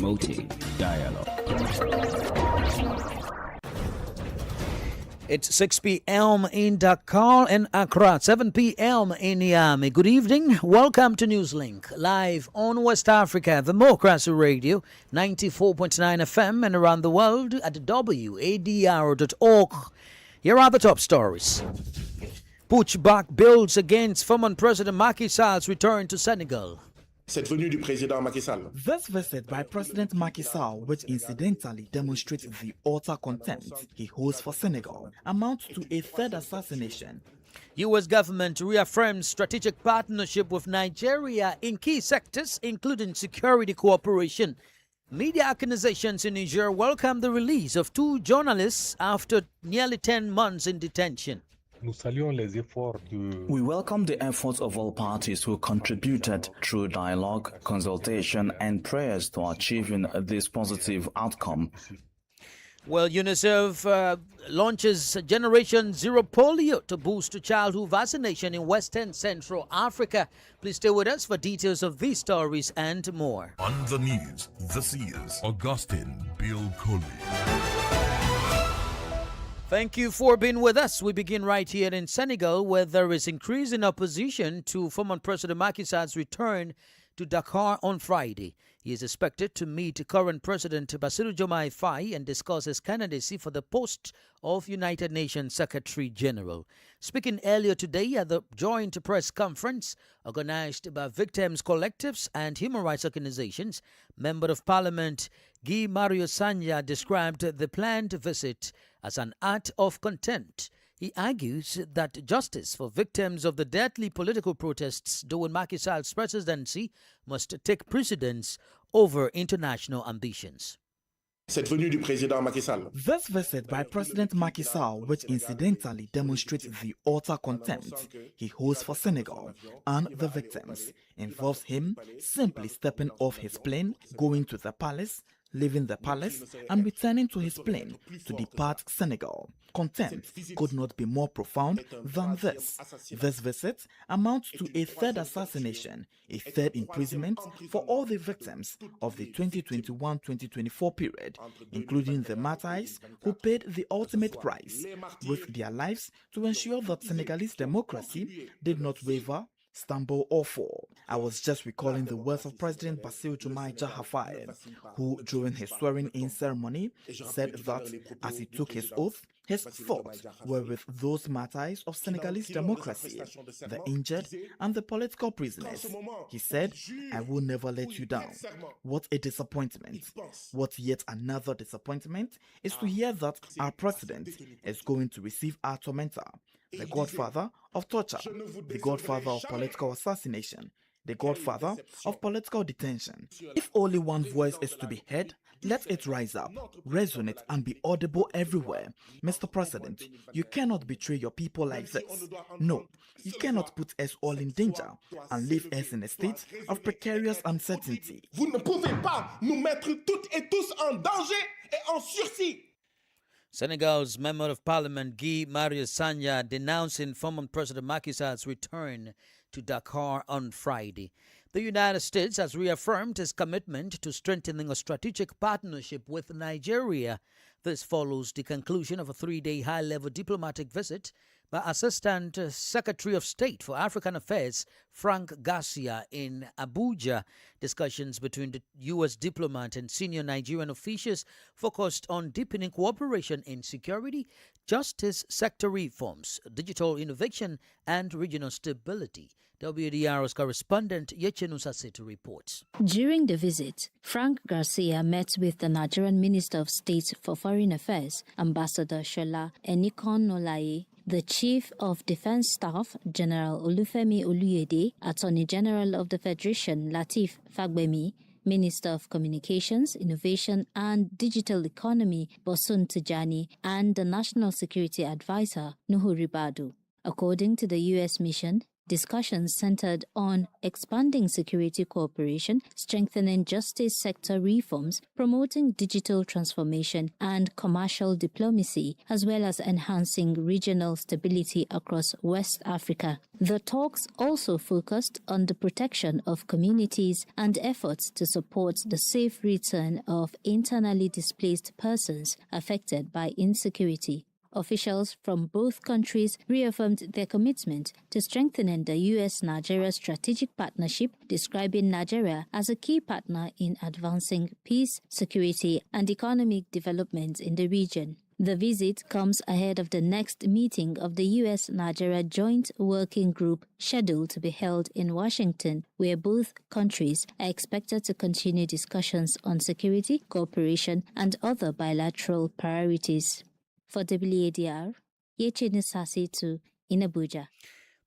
promoting dialogue. It's 6 p.m. in Dakar and Accra, 7 p.m. in Niamey. Good evening. Welcome to Newslink, live on West Africa, Democracy Radio, 94.9 FM, and around the world at wadr.org. Here are the top stories. Pushback builds against former President Macky Sall's return to Senegal. Cette venue du président Macky Sall. This visit by President Macky Sall, which incidentally demonstrates the utter contempt he holds for Senegal, amounts to a third assassination. U.S. government reaffirms strategic partnership with Nigeria in key sectors, including security cooperation. Media organizations in Niger welcome the release of 2 journalists after nearly 10 months in detention. We welcome the efforts of all parties who contributed through dialogue, consultation, and prayers to achieving this positive outcome. Well, UNICEF launches Generation Zero Polio to boost childhood vaccination in Western Central Africa. Please stay with us for details of these stories and more. On the news, this is Augustine Bill Coley. Thank you for being with us. We begin right here in Senegal, where there is increasing opposition to former President Macky Sall's return to Dakar on Friday. He is expected to meet current President Bassirou Diomaye Faye and discuss his candidacy for the post of United Nations Secretary General. Speaking earlier today at the joint press conference organized by victims' collectives and human rights organizations, Member of Parliament Guy Mario Sagna described the planned visit as an act of contempt. He argues that justice for victims of the deadly political protests during Macky Sall's presidency must take precedence over international ambitions. Cette venue du président Macky Sall. This visit by President Macky Sall, which incidentally demonstrates the utter contempt he holds for Senegal and the victims, involves him simply stepping off his plane, going to the palace, leaving the palace, and returning to his plane to depart Senegal. Contempt could not be more profound than this. This visit amounts to a third assassination, a third imprisonment for all the victims of the 2021-2024 period, including the martyrs who paid the ultimate price with their lives to ensure that Senegalese democracy did not waver, stumble or fall. I was just recalling the words of President Bassirou Diomaye Faye, who during his swearing-in ceremony said that as he took his oath, his thoughts were with those martyrs of Senegalese democracy, the injured and the political prisoners. He said, "I will never let you down." What a disappointment. What yet another disappointment is to hear that our president is going to receive our tormentor, the godfather of torture, the godfather of political assassination, the godfather of political detention. If only one voice is to be heard, let it rise up, resonate, and be audible everywhere. Mr. President, you cannot betray your people like this. No, you cannot put us all in danger and leave us in a state of precarious uncertainty. Vous ne pouvez pas nous mettre toutes et tous en danger et en sursis. Senegal's Member of Parliament Guy Mario Sagna denouncing former President Macky Sall's return to Dakar on Friday. The United States has reaffirmed its commitment to strengthening a strategic partnership with Nigeria. This follows the conclusion of a 3-day high-level diplomatic visit by Assistant Secretary of State for African Affairs Frank Garcia in Abuja. Discussions between the U.S. diplomat and senior Nigerian officials focused on deepening cooperation in security, justice sector reforms, digital innovation, and regional stability. WDR's correspondent Yechenu Sasito reports. During the visit, Frank Garcia met with the Nigerian Minister of State for Foreign Affairs, Ambassador Shola Enikonolaye, the Chief of Defense Staff, General Olufemi Oluyede, Attorney General of the Federation, Lateef Fagbemi, Minister of Communications, Innovation and Digital Economy, Bosun Tijani, and the National Security Advisor, Nuhu Ribadu. According to the U.S. mission, Discussions centered on expanding security cooperation, strengthening justice sector reforms, promoting digital transformation and commercial diplomacy, as well as enhancing regional stability across West Africa. The talks also focused on the protection of communities and efforts to support the safe return of internally displaced persons affected by insecurity. Officials from both countries reaffirmed their commitment to strengthening the U.S.-Nigeria strategic partnership, describing Nigeria as a key partner in advancing peace, security, and economic development in the region. The visit comes ahead of the next meeting of the U.S.-Nigeria Joint Working Group scheduled to be held in Washington, where both countries are expected to continue discussions on security, cooperation, and other bilateral priorities. For WADR, Yeche Nusasitu in Abuja.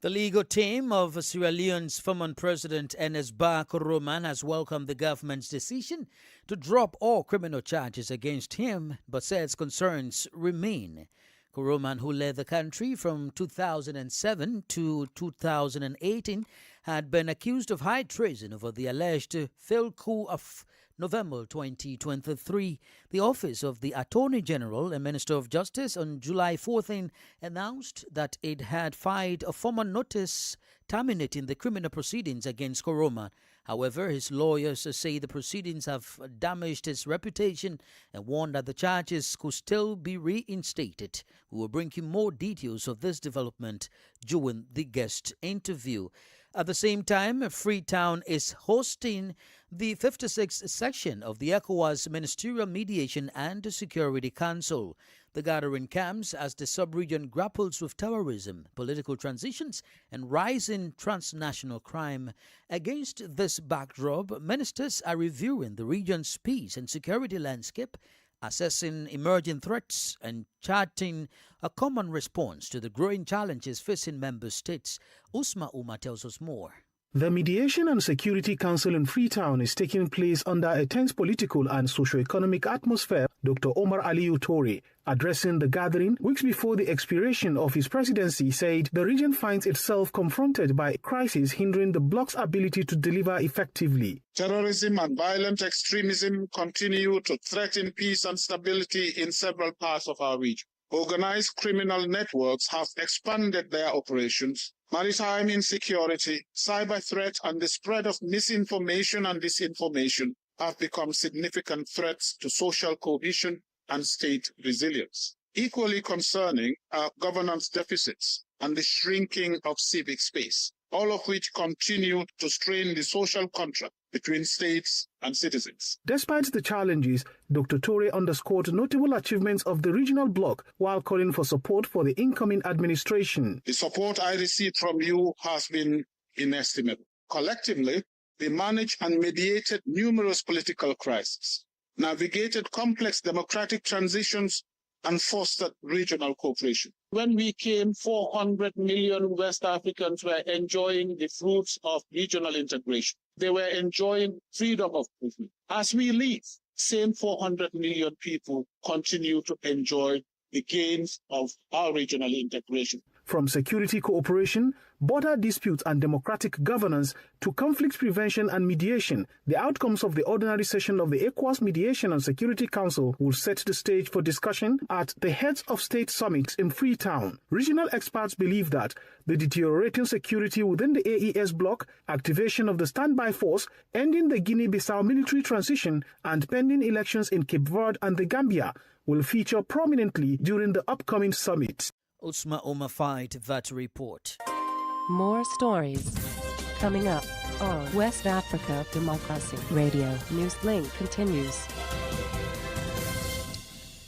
The legal team of Sierra Leone's former President Ernest Bar Koroman has welcomed the government's decision to drop all criminal charges against him, but says concerns remain. Koroman, who led the country from 2007 to 2018, had been accused of high treason over the alleged failed coup of November 2023. The Office of the Attorney General and Minister of Justice on July 14 announced that it had filed a formal notice terminating the criminal proceedings against Koroman. However, his lawyers say the proceedings have damaged his reputation and warn that the charges could still be reinstated. We will bring you more details of this development during the guest interview. At the same time, Freetown is hosting the 56th section of the ECOWAS Ministerial Mediation and Security Council. The gathering comes as the sub-region grapples with terrorism, political transitions, and rising transnational crime. Against this backdrop, ministers are reviewing the region's peace and security landscape, assessing emerging threats, and charting a common response to the growing challenges facing member states. Usma Uma tells us more. The Mediation and Security Council in Freetown is taking place under a tense political and socio-economic atmosphere. Dr. Omar Aliyu Toure, addressing the gathering weeks before the expiration of his presidency, said the region finds itself confronted by a crisis hindering the bloc's ability to deliver effectively. Terrorism and violent extremism continue to threaten peace and stability in several parts of our region. Organized criminal networks have expanded their operations. Maritime insecurity, cyber threat, and the spread of misinformation and disinformation have become significant threats to social cohesion and state resilience. Equally concerning are governance deficits and the shrinking of civic space, all of which continue to strain the social contract between states and citizens. Despite the challenges, Dr. Toure underscored notable achievements of the regional bloc while calling for support for the incoming administration. The support I received from you has been inestimable. Collectively, we managed and mediated numerous political crises, navigated complex democratic transitions, and fostered regional cooperation. When we came, 400 million West Africans were enjoying the fruits of regional integration. They were enjoying freedom of movement. As we leave, same 400 million people continue to enjoy the gains of our regional integration. From security cooperation, border disputes and democratic governance to conflict prevention and mediation, the outcomes of the ordinary session of the ECOWAS Mediation and Security Council will set the stage for discussion at the Heads of State Summit in Freetown. Regional experts believe that the deteriorating security within the AES bloc, activation of the standby force, ending the Guinea-Bissau military transition, and pending elections in Cape Verde and the Gambia will feature prominently during the upcoming summit. Usma Uma Fight that report. More stories coming up on West Africa Democracy Radio. Newslink continues.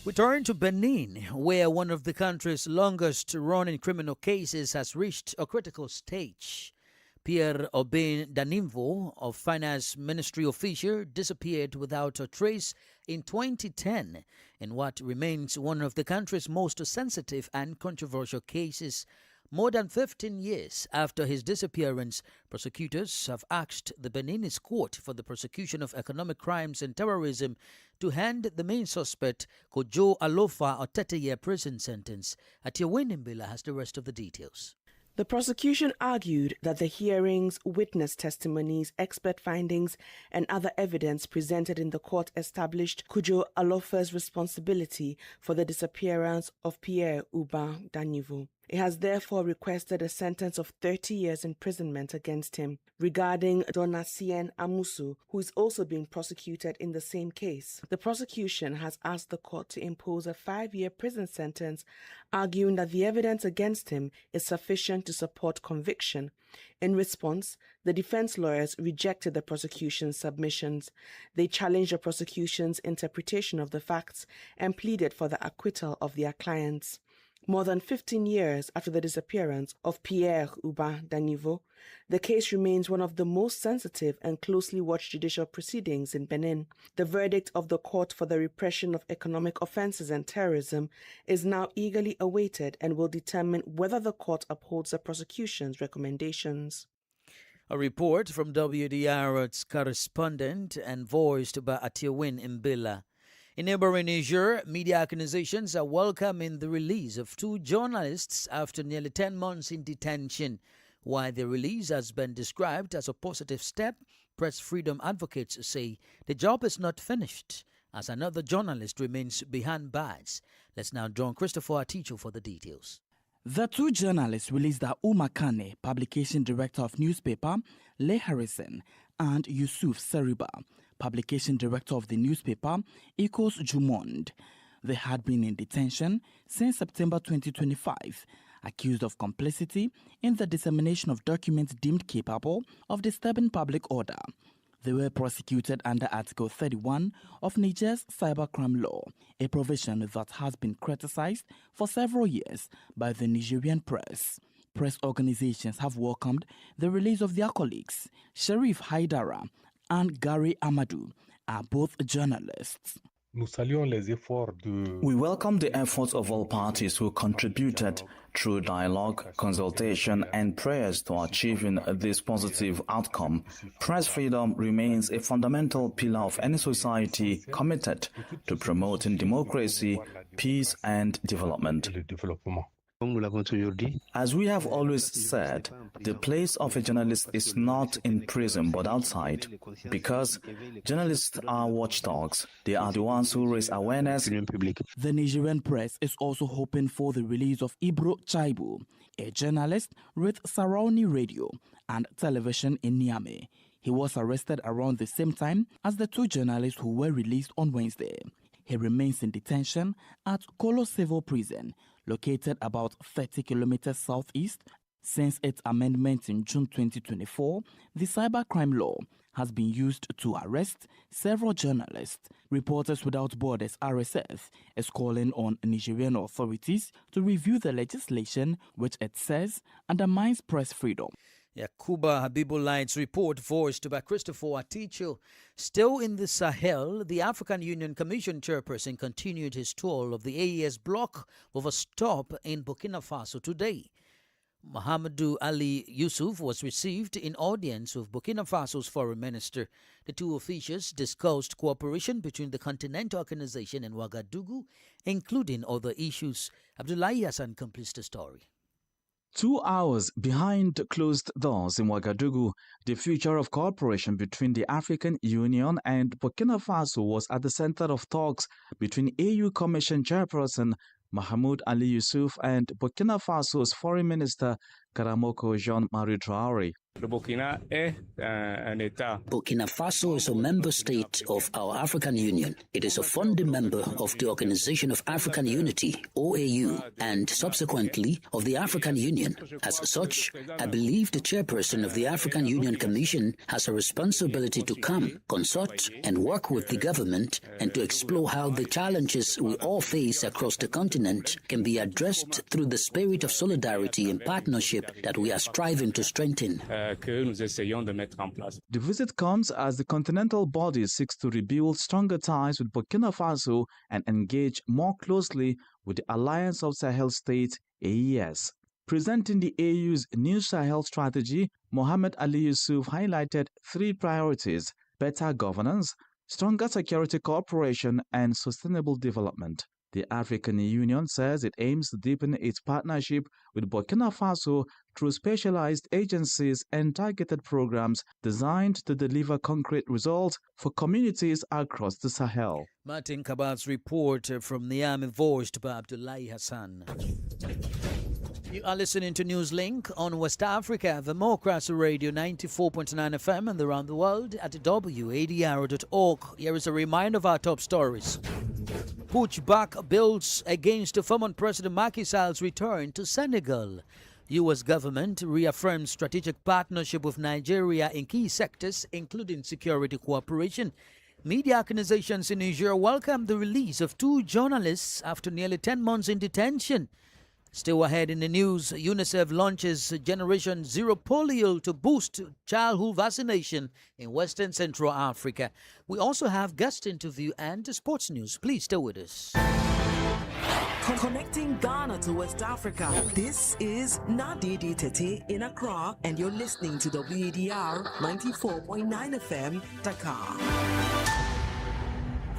We turn to Benin, where one of the country's longest-running criminal cases has reached a critical stage. Pierre Aubin Danimvo, a finance ministry official, disappeared without a trace in 2010 in what remains one of the country's most sensitive and controversial cases. More than 15 years after his disappearance, prosecutors have asked the Beninese Court for the Prosecution of Economic Crimes and Terrorism to hand the main suspect, Kojo Alofa, a 30-year prison sentence. Atiawin Mbila has the rest of the details. The prosecution argued that the hearings, witness testimonies, expert findings, and other evidence presented in the court established Kujo Alofa's responsibility for the disappearance of Pierre Aubin Danivo. It has therefore requested a sentence of 30 years imprisonment against him. Regarding Donatien Amusu, who is also being prosecuted in the same case, the prosecution has asked the court to impose a 5-year prison sentence, arguing that the evidence against him is sufficient to support conviction. In response, the defense lawyers rejected the prosecution's submissions. They challenged the prosecution's interpretation of the facts and pleaded for the acquittal of their clients. More than 15 years after the disappearance of Pierre Aubin Danivo, the case remains one of the most sensitive and closely watched judicial proceedings in Benin. The verdict of the Court for the Repression of Economic Offences and Terrorism is now eagerly awaited and will determine whether the court upholds the prosecution's recommendations. A report from WDR's correspondent and voiced by Atiawin Mbila. In neighboring Niger, media organizations are welcoming the release of 2 journalists after nearly 10 months in detention. While the release has been described as a positive step, press freedom advocates say the job is not finished, as another journalist remains behind bars. Let's now join Christopher Aticho for the details. The 2 journalists released are Umar Kane, publication director of newspaper, Le Harrison, and Yusuf Seriba, publication director of the newspaper, Ecos Jumond. They had been in detention since September 2025, accused of complicity in the dissemination of documents deemed capable of disturbing public order. They were prosecuted under Article 31 of Niger's cybercrime law, a provision that has been criticized for several years by the Nigerian press. Press organizations have welcomed the release of their colleagues. Sharif Haidara and Gary Amadou are both journalists. We welcome the efforts of all parties who contributed through dialogue, consultation, and prayers to achieving this positive outcome. Press freedom remains a fundamental pillar of any society committed to promoting democracy, peace, and development. As we have always said, the place of a journalist is not in prison but outside, because journalists are watchdogs. They are the ones who raise awareness. The Nigerian press is also hoping for the release of Ibro Chaibu, a journalist with Sarauni Radio and Television in Niamey. He was arrested around the same time as the 2 journalists who were released on Wednesday. He remains in detention at Kolo Civil Prison, located about 30 kilometers southeast. Since its amendment in June 2024, the cybercrime law has been used to arrest several journalists. Reporters Without Borders (RSF) is calling on Nigerian authorities to review the legislation which it says undermines press freedom. Yakuba Habibullah's report voiced by Christopher Aticho. Still in the Sahel, the African Union Commission chairperson continued his tour of the AES bloc with a stop in Burkina Faso today. Mahamadou Ali Yusuf was received in audience with Burkina Faso's foreign minister. The 2 officials discussed cooperation between the Continental Organization and Ouagadougou, including other issues. Abdullahi Hassan completes the story. 2 hours behind closed doors in Ouagadougou, the future of cooperation between the African Union and Burkina Faso was at the center of talks between AU Commission chairperson Mahamadou Ali Yusuf and Burkina Faso's foreign minister Karamoko Jean-Marie Traoré. Burkina Faso is a member state of our African Union. It is a founding member of the Organization of African Unity, OAU, and subsequently of the African Union. As such, I believe the chairperson of the African Union Commission has a responsibility to come, consult, and work with the government and to explore how the challenges we all face across the continent can be addressed through the spirit of solidarity and partnership that we are striving to strengthen. The visit comes as the continental body seeks to rebuild stronger ties with Burkina Faso and engage more closely with the Alliance of Sahel States, AES. Presenting the AU's new Sahel strategy, Mohamed Ali Yusuf highlighted 3 priorities: better governance, stronger security cooperation, and sustainable development. The African Union says it aims to deepen its partnership with Burkina Faso through specialized agencies and targeted programs designed to deliver concrete results for communities across the Sahel. Martin Kabat's report from Niamey, voiced by Abdullahi Hassan. You are listening to Newslink on West Africa, Democracy Radio 94.9 FM, and around the world at WADR.org. Here is a reminder of our top stories. Pushback builds against former President Macky Sall's return to Senegal. U.S. government reaffirms strategic partnership with Nigeria in key sectors, including security cooperation. Media organizations in Niger welcome the release of 2 journalists after nearly 10 months in detention. Still ahead in the news, UNICEF launches Generation Zero Polio to boost childhood vaccination in Western Central Africa. We also have guest interview and sports news. Please stay with us. Connecting Ghana to West Africa. This is Nadidi Tete in Accra, and you're listening to WADR 94.9 FM, Dakar.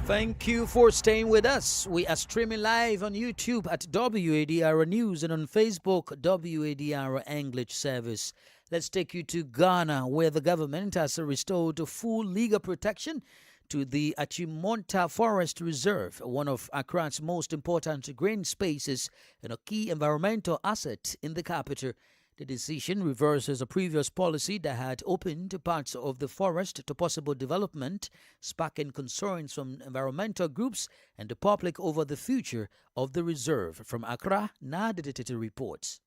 Thank you for staying with us. We are streaming live on YouTube at WADR News and on Facebook, WADR English Service. Let's take you to Ghana, where the government has restored full legal protection to the Achimonta Forest Reserve, one of Accra's most important green spaces and a key environmental asset in the capital. The decision reverses a previous policy that had opened parts of the forest to possible development, sparking concerns from environmental groups and the public over the future of the reserve. From Accra, Nadidi reports.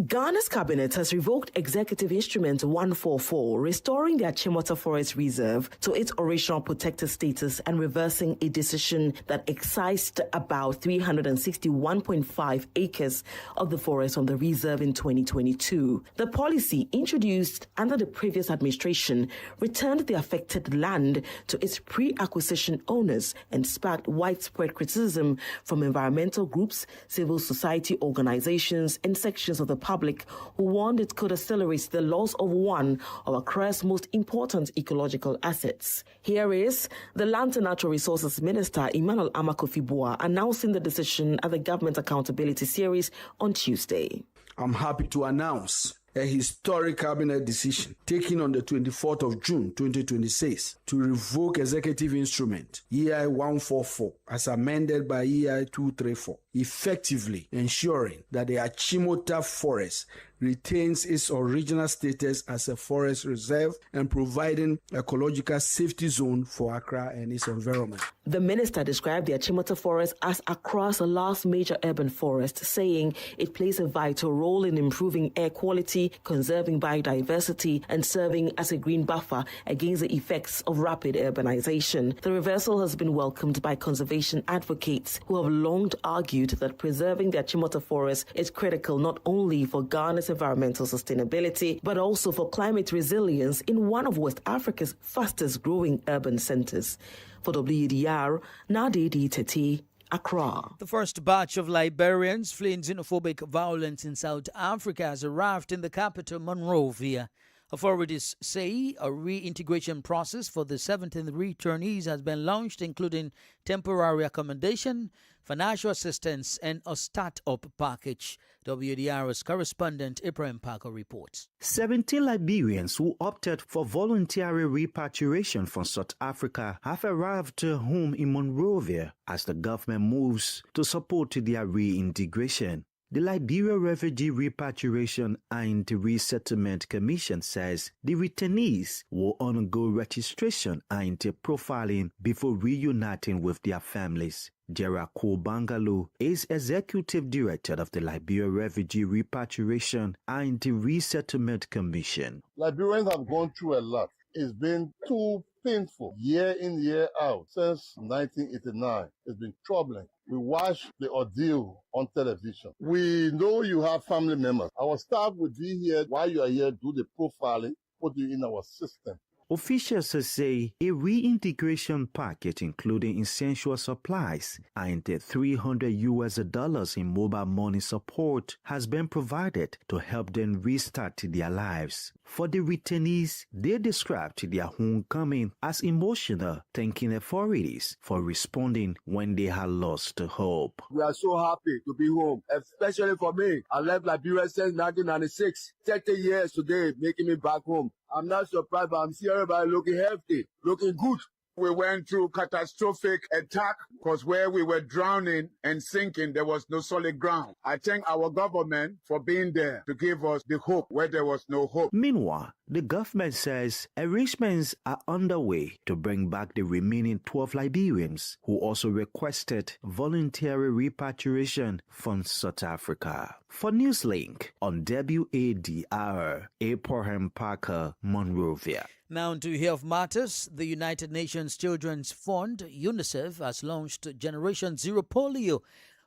Ghana's cabinet has revoked Executive Instrument 144, restoring the Achimota Forest Reserve to its original protected status and reversing a decision that excised about 361.5 acres of the forest from the reserve in 2022. The policy, introduced under the previous administration, returned the affected land to its pre-acquisition owners and sparked widespread criticism from environmental groups, civil society organizations, and sections of the public who warned it could accelerate the loss of one of Accra's most important ecological assets. Here is the Land and Natural Resources Minister Emmanuel Amakofi-Boa announcing the decision at the Government Accountability Series on Tuesday. I'm happy to announce a historic cabinet decision taken on the 24th of June 2026 to revoke Executive Instrument EI 144 as amended by EI 234, effectively ensuring that the Achimota Forest retains its original status as a forest reserve and providing ecological safety zone for Accra and its environment. The minister described the Achimota Forest as Accra's last major urban forest, saying it plays a vital role in improving air quality, conserving biodiversity, and serving as a green buffer against the effects of rapid urbanization. The reversal has been welcomed by conservation advocates who have long argued that preserving the Achimota Forest is critical not only for Ghana's environmental sustainability, but also for climate resilience in one of West Africa's fastest growing urban centers. For WADR, Nadidi Tete, Accra. The first batch of Liberians fleeing xenophobic violence in South Africa has arrived in the capital, Monrovia. Authorities say a reintegration process for the 17 returnees has been launched, including temporary accommodation, financial assistance, and a start-up package. WADR's correspondent Ibrahim Parker reports. 17 Liberians who opted for voluntary repatriation from South Africa have arrived home in Monrovia as the government moves to support their reintegration. The Liberia Refugee Repatriation and Resettlement Commission says the returnees will undergo registration and profiling before reuniting with their families. Jericho Bangalo is Executive Director of the Liberia Refugee Repatriation and Resettlement Commission. Liberians have gone through a lot. It's been too painful, year in, year out, since 1989. It's been troubling. We watch the ordeal on television. We know you have family members. Our staff will be here while you are here, do the profiling, put you in our system. Officials say a reintegration package including essential supplies and $300 in mobile money support has been provided to help them restart their lives. For the returnees, they described their homecoming as emotional, thanking authorities for responding when they had lost hope. We are so happy to be home, especially for me. I left Liberia since 1996. 30 years today, making me back home. I'm not surprised, but I'm seeing everybody looking healthy, looking good. We went through catastrophic attack because where we were drowning and sinking, there was no solid ground. I thank our government for being there to give us the hope where there was no hope. Meanwhile, the government says arrangements are underway to bring back the remaining 12 Liberians who also requested voluntary repatriation from South Africa. For Newslink on WADR, Abraham Parker, Monrovia. Now to Health Matters, the United Nations Children's Fund, UNICEF, has launched Generation Zero Polio,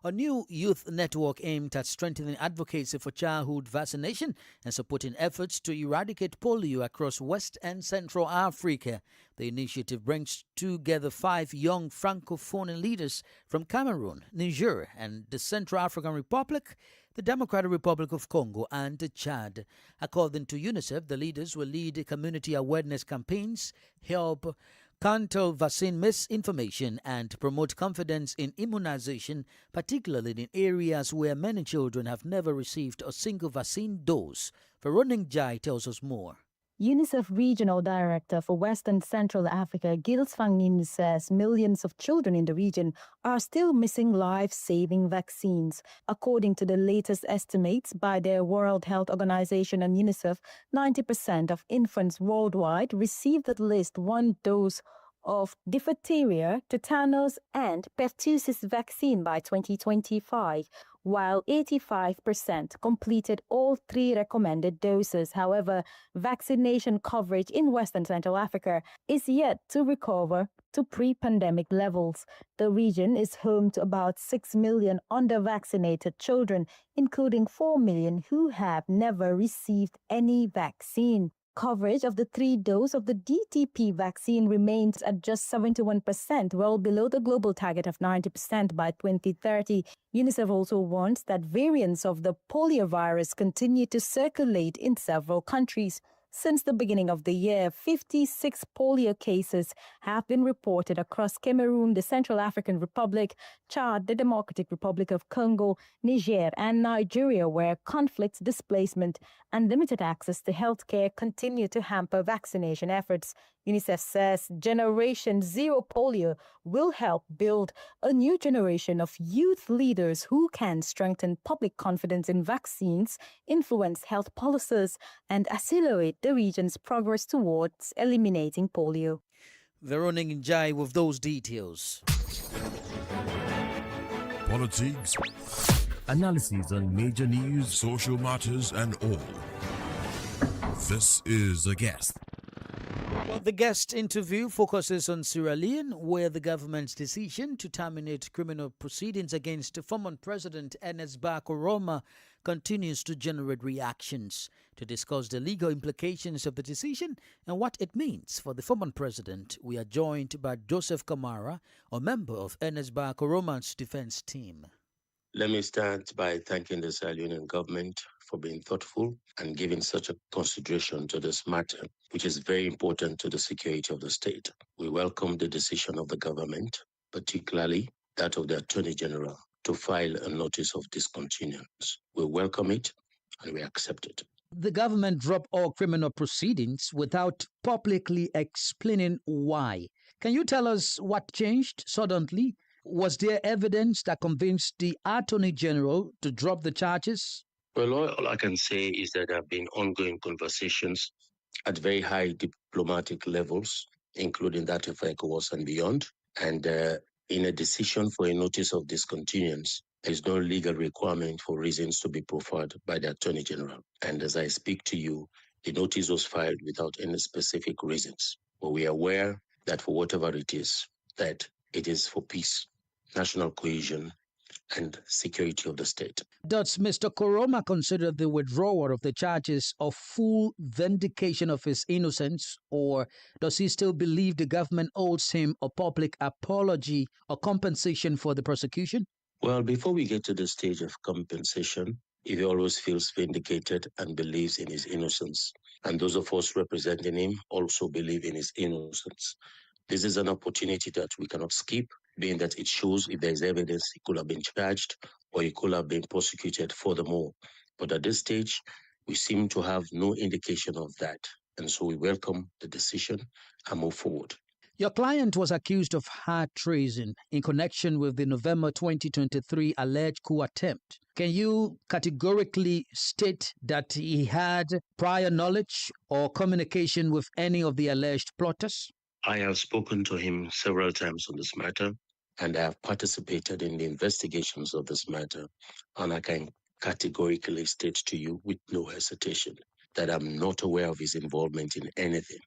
a new youth network aimed at strengthening advocacy for childhood vaccination and supporting efforts to eradicate polio across West and Central Africa. The initiative brings together 5 young Francophone leaders from Cameroon, Niger, and the Central African Republic, the Democratic Republic of Congo, and Chad. According to UNICEF, the leaders will lead community awareness campaigns, help counter vaccine misinformation, and promote confidence in immunization, particularly in areas where many children have never received a single vaccine dose. Veronica Jai tells us more. UNICEF Regional Director for West and Central Africa, Gilles Fangin, says millions of children in the region are still missing life-saving vaccines. According to the latest estimates by the World Health Organization and UNICEF, 90% of infants worldwide received at least one dose of diphtheria, tetanus, and pertussis vaccine by 2025, while 85% completed all 3 recommended doses. However, vaccination coverage in West and Central Africa is yet to recover to pre-pandemic levels. The region is home to about 6 million under-vaccinated children, including 4 million who have never received any vaccine. Coverage of the 3-dose of the DTP vaccine remains at just 71%, well below the global target of 90% by 2030. UNICEF also warns that variants of the poliovirus continue to circulate in several countries. Since the beginning of the year, 56 polio cases have been reported across Cameroon, the Central African Republic, Chad, the Democratic Republic of Congo, Niger, and Nigeria, where conflicts, displacement, and limited access to healthcare continue to hamper vaccination efforts. UNICEF says Generation Zero Polio will help build a new generation of youth leaders who can strengthen public confidence in vaccines, influence health policies, and accelerate the region's progress towards eliminating polio. Veronica Njai with those details. Politics, analyses on major news, social matters, and all. This is A Guest. The guest interview focuses on Sierra Leone, where the government's decision to terminate criminal proceedings against former President Ernest Bai Koroma continues to generate reactions. To discuss the legal implications of the decision and what it means for the former president, we are joined by Joseph Kamara, a member of Ernest Bai Koroma's defense team. Let me start by thanking the Sierra Leonean government for being thoughtful and giving such a consideration to this matter, which is very important to the security of the state. We welcome the decision of the government, particularly that of the Attorney General, to file a notice of discontinuance. We welcome it and we accept it. The government dropped all criminal proceedings without publicly explaining why. Can you tell us what changed suddenly? Was there evidence that convinced the Attorney General to drop the charges? Well, all I can say is that there have been ongoing conversations at very high diplomatic levels, including that of ECOWAS and beyond. And in a decision for a notice of discontinuance, there is no legal requirement for reasons to be proffered by the Attorney General. And as I speak to you, the notice was filed without any specific reasons. But we are aware that for whatever it is, that it is for peace, national cohesion, and security of the state. Does Mr. Koroma consider the withdrawal of the charges a full vindication of his innocence, or does he still believe the government owes him a public apology or compensation for the prosecution? Well, before we get to the stage of compensation, he always feels vindicated and believes in his innocence. And those of us representing him also believe in his innocence. This is an opportunity that we cannot skip, being that it shows if there is evidence he could have been charged or he could have been prosecuted furthermore. But at this stage, we seem to have no indication of that. And so we welcome the decision and move forward. Your client was accused of high treason in connection with the November 2023 alleged coup attempt. Can you categorically state that he had prior knowledge or communication with any of the alleged plotters? I have spoken to him several times on this matter, and I have participated in the investigations of this matter, and I can categorically state to you with no hesitation that I'm not aware of his involvement in anything.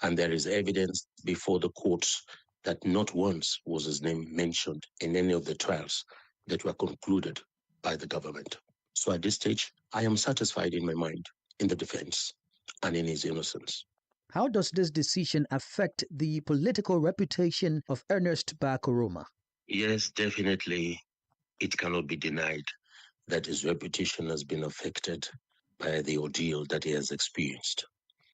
And there is evidence before the courts that not once was his name mentioned in any of the trials that were concluded by the government. So at this stage, I am satisfied in my mind in the defense and in his innocence. How does this decision affect the political reputation of Ernest Bar Koroma? Yes, definitely. It cannot be denied that his reputation has been affected by the ordeal that he has experienced.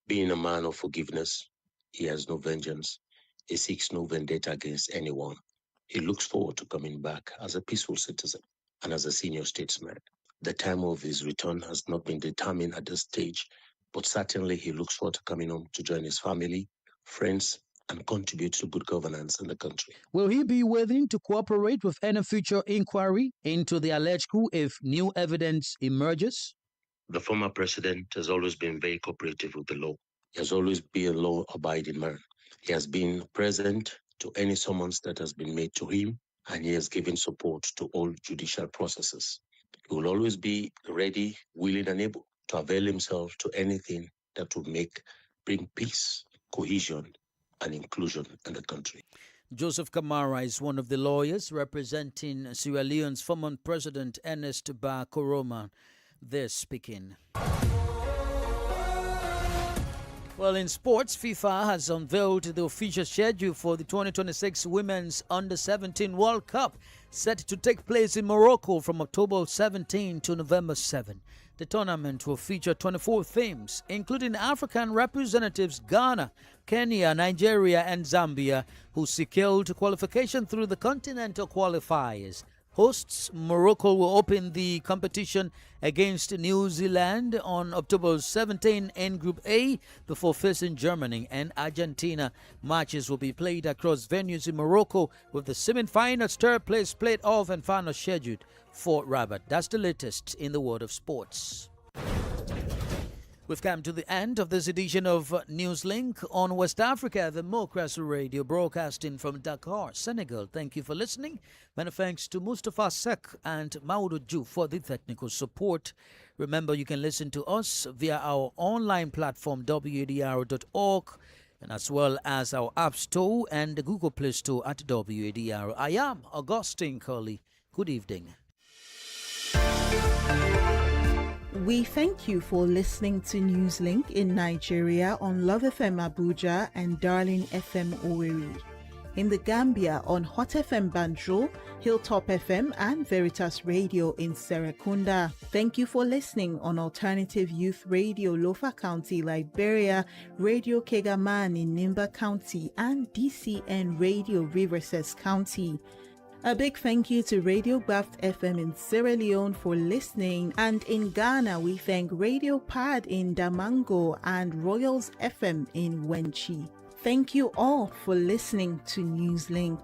Being a man of forgiveness, he has no vengeance. He seeks no vendetta against anyone. He looks forward to coming back as a peaceful citizen and as a senior statesman. The time of his return has not been determined at this stage, but certainly he looks forward to coming home to join his family, friends, and contribute to good governance in the country. Will he be willing to cooperate with any future inquiry into the alleged coup if new evidence emerges? The former president has always been very cooperative with the law. He has always been a law-abiding man. He has been present to any summons that has been made to him, and he has given support to all judicial processes. He will always be ready, willing, and able to avail himself to anything that will bring peace, cohesion, and inclusion in the country. Joseph Kamara is one of the lawyers representing Sierra Leone's former president Ernest Bar Koroma. They're speaking. Well, in sports, FIFA has unveiled the official schedule for the 2026 Women's Under-17 World Cup, set to take place in Morocco from October 17 to November 7. The tournament will feature 24 teams, including African representatives Ghana, Kenya, Nigeria, and Zambia, who secured qualification through the continental qualifiers. Hosts Morocco will open the competition against New Zealand on October 17 in Group A before facing Germany and Argentina. Matches will be played across venues in Morocco, with the semi-finals, third place, play-off, and final scheduled for Rabat. That's the latest in the world of sports. We've come to the end of this edition of Newslink on West Africa, Democracy Radio, broadcasting from Dakar, Senegal. Thank you for listening. Many thanks to Mustafa Sek and Maudou Ju for the technical support. Remember, you can listen to us via our online platform, wadr.org, and as well as our App Store and the Google Play Store at WADR. I am Augustine Curley. Good evening. We thank you for listening to Newslink in Nigeria on Love FM Abuja and Darling FM Owerri. In the Gambia on Hot FM Banjul, Hilltop FM and Veritas Radio in Serekunda. Thank you for listening on Alternative Youth Radio Lofa County, Liberia, Radio Kegaman in Nimba County, and DCN Radio Riverses County. A big thank you to Radio Baft FM in Sierra Leone for listening, and in Ghana we thank Radio Pad in Damango and Royals FM in Wenchi. Thank you all for listening to Newslink.